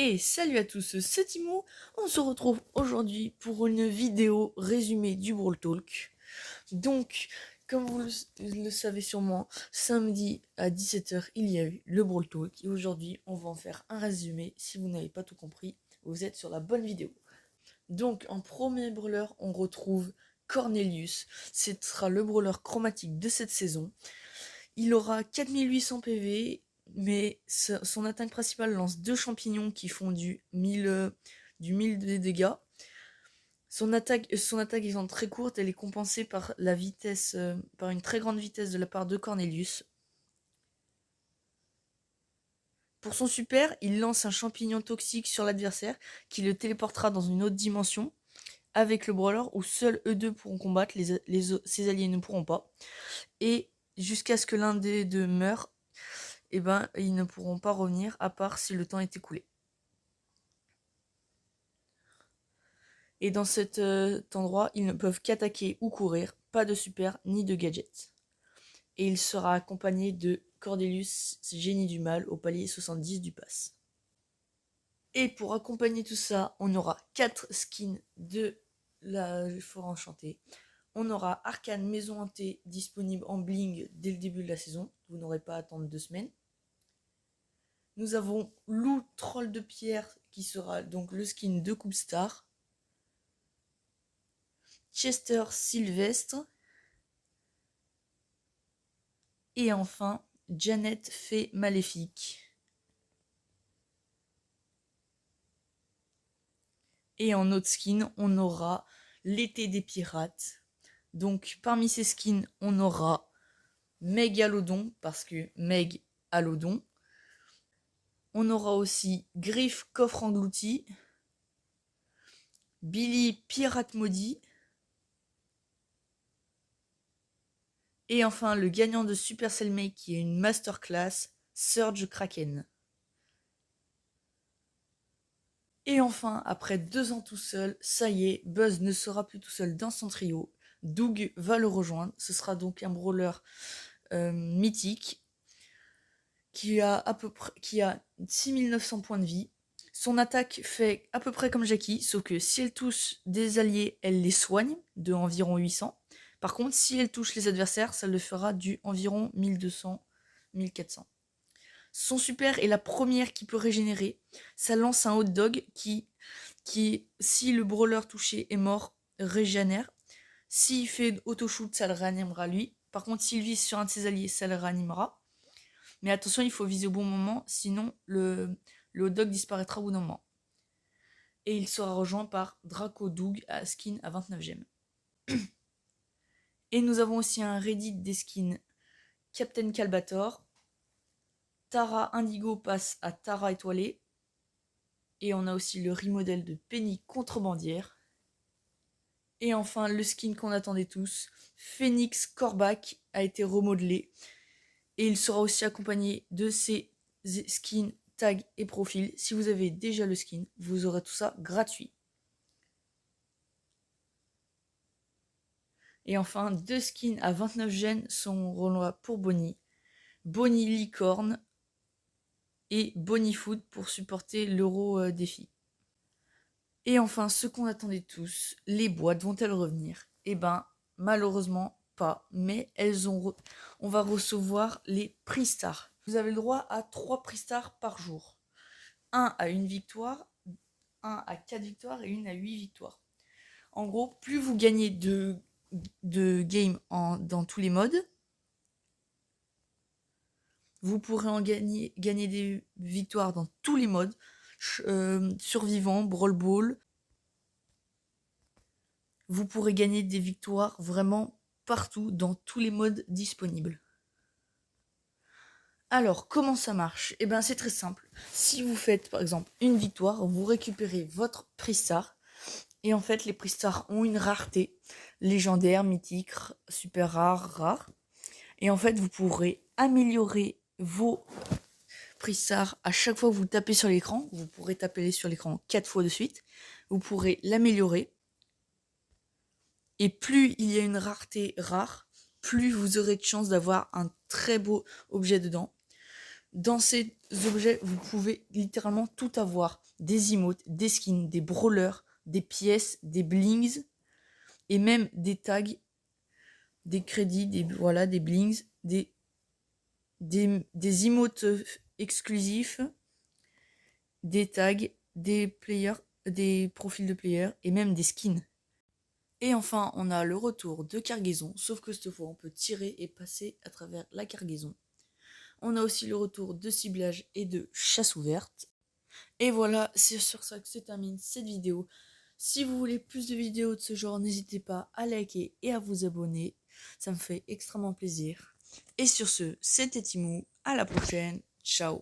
Et salut à tous, c'est Timo. On se retrouve aujourd'hui pour une vidéo résumée du Brawl Talk. Donc, comme vous le savez sûrement, samedi à 17h, il y a eu le Brawl Talk. Et aujourd'hui, on va en faire un résumé. Si vous n'avez pas tout compris, vous êtes sur la bonne vidéo. Donc, en premier brawler, on retrouve Cornelius. Ce sera le brawler chromatique de cette saison. Il aura 4800 PV, mais son attaque principale lance 2 champignons qui font du 1000 de dégâts. Son attaque étant très courte, elle est compensée par la vitesse, par une très grande vitesse de la part de Cornelius. Pour son super, il lance un champignon toxique sur l'adversaire qui le téléportera dans une autre dimension avec le brawler où seuls eux deux pourront combattre, ses alliés ne pourront pas. Et jusqu'à ce que l'un des deux meure, ils ne pourront pas revenir à part si le temps est écoulé. Et dans cet endroit, ils ne peuvent qu'attaquer ou courir, pas de super ni de gadgets. Et il sera accompagné de Cordelius, génie du mal, au palier 70 du pass. Et pour accompagner tout ça, on aura 4 skins de la forêt enchantée. On aura Arcane Maison Hantée disponible en bling dès le début de la saison. Vous n'aurez pas à attendre 2 semaines. Nous avons Loup Troll de Pierre qui sera donc le skin de Coupe Star. Chester Sylvestre. Et enfin, Janet Fée Maléfique. Et en autre skin, on aura l'été des pirates. Donc parmi ces skins, on aura Megalodon, parce que Meg Alodon. On aura aussi Griff Coffre Englouti. Billy Pirate Maudit. Et enfin, le gagnant de Supercell Make qui est une masterclass, Surge Kraken. Et enfin, après 2 ans tout seul, ça y est, Buzz ne sera plus tout seul dans son trio. Doug va le rejoindre. Ce sera donc un brawler mythique qui a 6900 points de vie. Son attaque fait à peu près comme Jackie, sauf que si elle touche des alliés, elle les soigne de environ 800. Par contre, si elle touche les adversaires, ça le fera du environ 1200, 1400. Son super est la première qui peut régénérer. Ça lance un hot dog qui si le brawler touché est mort, régénère. S'il fait auto-shoot, ça le réanimera lui. Par contre, s'il vise sur un de ses alliés, ça le réanimera. Mais attention, il faut viser au bon moment, sinon le hot dog disparaîtra au bout d'un moment. Et il sera rejoint par Draco Doug à skin à 29 gemmes. Et nous avons aussi un Reddit des skins Captain Calbator. Tara Indigo passe à Tara étoilée. Et on a aussi le remodel de Penny contrebandière. Et enfin, le skin qu'on attendait tous, Phoenix Corbac, a été remodelé. Et il sera aussi accompagné de ses skins, tags et profils. Si vous avez déjà le skin, vous aurez tout ça gratuit. Et enfin, 2 skins à 29 gemmes sont relois pour Bonnie. Bonnie Licorne et Bonnie Food pour supporter l'Euro défi. Et enfin, ce qu'on attendait tous, les boîtes vont-elles revenir? Eh ben, malheureusement pas, mais on va recevoir les prix stars. Vous avez le droit à 3 prix stars par jour. 1 à 1 victoire, 1 à 4 victoires et 1 à 8 victoires. En gros, plus vous gagnez de games dans tous les modes, vous pourrez en gagner des victoires dans tous les modes, survivant, brawl ball. Vous pourrez gagner des victoires vraiment partout, dans tous les modes disponibles. Alors, comment ça marche? Eh bien, c'est très simple. Si vous faites, par exemple, une victoire, vous récupérez votre prix star. Et en fait, les prix stars ont une rareté. Légendaire, mythique, super rare. Et en fait, vous pourrez améliorer vos prix stars à chaque fois que vous tapez sur l'écran. Vous pourrez taper sur l'écran 4 fois de suite. Vous pourrez l'améliorer. Et plus il y a une rareté rare, plus vous aurez de chance d'avoir un très beau objet dedans. Dans ces objets, vous pouvez littéralement tout avoir. Des emotes, des skins, des brawlers, des pièces, des blings, et même des tags, des crédits, des blings, des emotes exclusifs, des tags, des players, des profils de players, et même des skins. Et enfin, on a le retour de cargaison, sauf que cette fois, on peut tirer et passer à travers la cargaison. On a aussi le retour de ciblage et de chasse ouverte. Et voilà, c'est sur ça que se termine cette vidéo. Si vous voulez plus de vidéos de ce genre, n'hésitez pas à liker et à vous abonner. Ça me fait extrêmement plaisir. Et sur ce, c'était Timou. À la prochaine. Ciao.